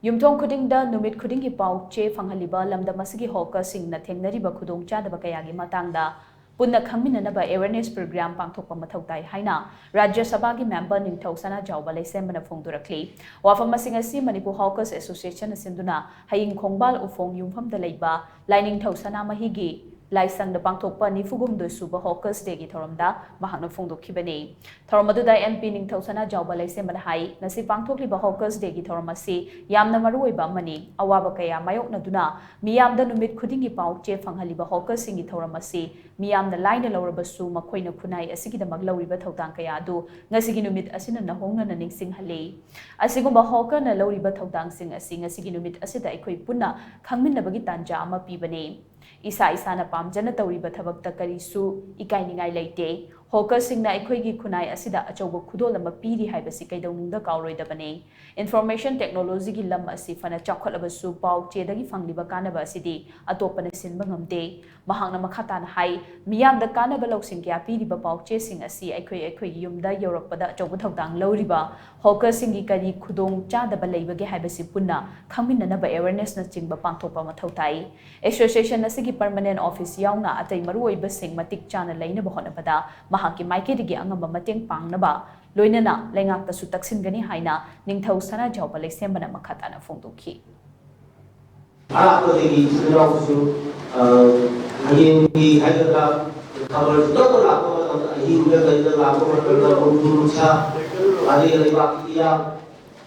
Yumthong khudingda numit khudingi pau che fanghaliba lamdam asigi hawker singna Thengnariba Khudongchadaba kayagi matangda Punna Khangmin-Naba awareness program pangthokpa mathau tai haina RAJYA SABHA gi member NINGTHOU SANAJAOBA LEISHEMBA PHONGDORAKLI wafam Shing Asi Manipur Hawkers Association sinduna haying khongbal ufong yumfamda leiba NINGTHOU SANAMAHI gi Laisang the Pangtokpa Nifugum do Suba Hawkers Day Gitoromda, Mahana Fondo Kibane. Toromaduda MP NINGTHOU SANAJAOBA LEISHEMBA Hai, Nasi Pangtokliba Hawkers Day Gitoromasi, Yamna Maruiba Mani, Awabakaya Mayok Naduna, Meeyam the Numit Khudingi Pau, Che Fanghaliba Hawkers Sing Gitoromasi, Meeyam the Line Lorabasu, Makoina Kunai, Asigi the Maglauriba Taudankayadu, Nasigi Numit Asina Nahona and Sing Hale. Asigumba Hawker na Loriba Taudang Sing Asing Asigi Numit Asida Equi Punna Khangmin-Naba Tanja Ama Pibane. Isa na pamjana tawriba thabakta karisu ikainingai leite hawker singna ekhoi khunai asida achauba khudol ama piri haibasi kaidoningda kauroidabane information technology gi lam asi fana chakholabasu pau chedagi fangliba kanaba asidi atopana sinba ngamde mahangna makhata na hai miyam da kanaba loksing kya piriba pau che sing asi ekhoi yumda yorakpada achauba thodang loriba hawker singi kari khudongchadaba leibage haibasi punna khangmin-naba awareness na chingba pangthokpa mathautai association asigi permanent office yauna atai maruoiba sing matik chana leinaba honabada mahaki maikedi gi angamba mateng pangnaba loinana lengakta su taksingani haina NINGTHOU SANAJAOBA LEISHEMBA na makhatana phongdokhi Aapodegi sunausu hagingi haidaka khabar todo lako ahinga kaida lako matlab umsa adi lebakia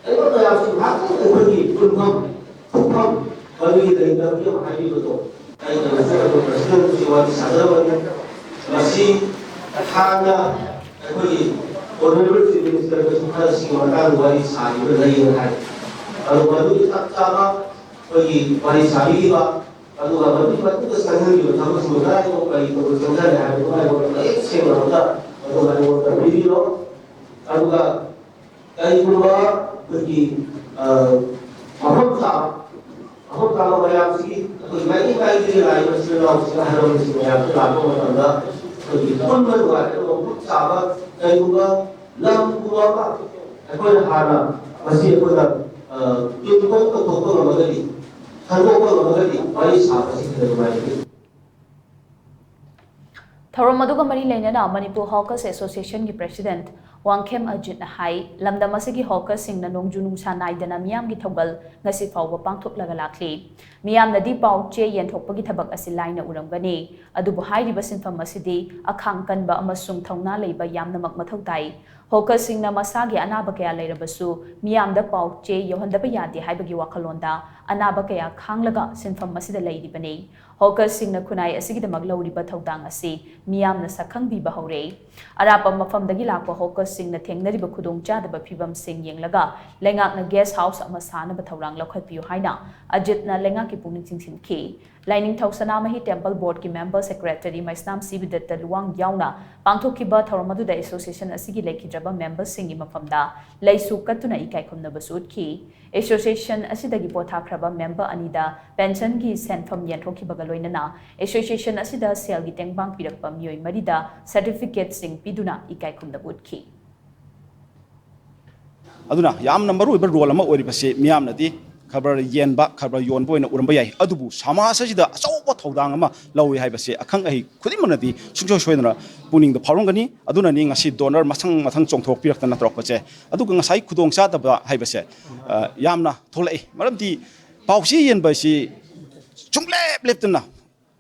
ego to yasu hakku ekhoi punham punham bagi kaida bi haidi to kaida so president siwati sadrawani masi HAINA honorable chief minister Khudongchadaba Shing wari sari lai hai adu madu tatama wari sari ba adu madu madu sanghang gi thamu sumai ko kai to sanghang hai ko ai ek se mara adu madu ko video adu ga kai kuma ahom ta mayam si to mai kai ji lai ma si lo si harom si mayam ta ko ma Punna SABHA Kayuga Lamdam Asigi HAINA Asi Yumthong Khudongchadaba Shing Asi Thoromaduga Mari Lainana Manipur Hawkers Association gi President Wangkhem Ajit na hai Lamdam Asigi Hawkers sing na nongjunung sanai dana Meeyam gi thogal ngasi fawba pangthoklaga lakli Meeyam na di pau che yen thokpagi thabak asi laina uramgani adubu hairiba sinfam asidi akhang kanba amasung thongna leiba yamna mak mathau tai Hawkers sing na masagi anaba kaya leirabasu Meeyam da pau che yohandaba yadi haibagi wakhalonda anaba kaya khanglaga sinfam asida leiribani Hawkers sing na kunai asigi da maglauriba thodang asi Meeyam na sakhangbiba hore arapa mafamdagi lakwa Hawkers sing na Thengnariba Khudongchadaba phibam sing yenglaga lengak na guest house ama sanaba thorang lokhatpiu haina Ajit na lengak ki pungning chingsinki NINGTHOU SANAMAHI temple board ki member secretary Maisnam Sibidatta luwang yauna pangthokiba thoromaduda association asigi lekidraba members singi mafamda leisu katuna ikai khumnabasu utki association asidagi pothakraba member anida pension gi senfam yenthokibaga loinana association asida sel gi tengbang pirakpa myoi marida certificate sing piduna ikai khumnabutki aduna yam number oiba role ama oribase Meeyam nadi khabar yenba khabar yonbo ina uramba yai adubu samasa sida achoba thodang ama lawi haibase akhang ahi khudimnadi sungso soidana puning da phawrongani aduna ni ngasi donor mathang chongthok pirakna troppache aduga ngasai Khudongchadaba haibase yamna tholai maramdi pausi yenba si chunglep leptana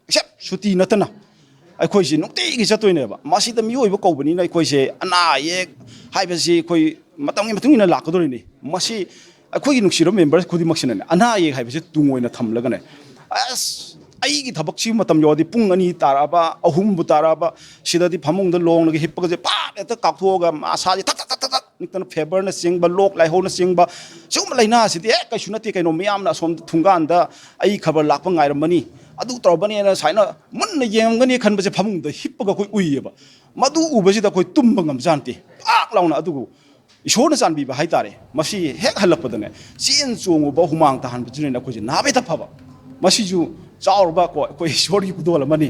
except suti natana akhoi si nokti gi chatoineba masida miyoiba kobani na akhoi se ana yek haibase khoi matamgi matungina lakadorini masi akhoi nuksiro members khudimaksina ana ye haibase tungoina thamlagane as aigi thabak chi matam yodi pung ani taraba ahum bu taraba sidadi phamung da long lagi hippa je pa eta kakthoga asa ji tak niktan fever na singba lok lai ho na singba sum laina sidi kai sunati kai no Meeyam na som thungan da ai khabar lakpa ngai ramani adu tawbani na saina mun yemgani khanba je phamung da hippa ga koi uiyeba madu ubasi da koi tumba ngam janti ak launa adu Ishona sanbi ba haitare masi hek halakpadane sin chongu ba humang tahan bujine na khoji nabe ta phaba masi ju chaur ba ko ishori kudol mani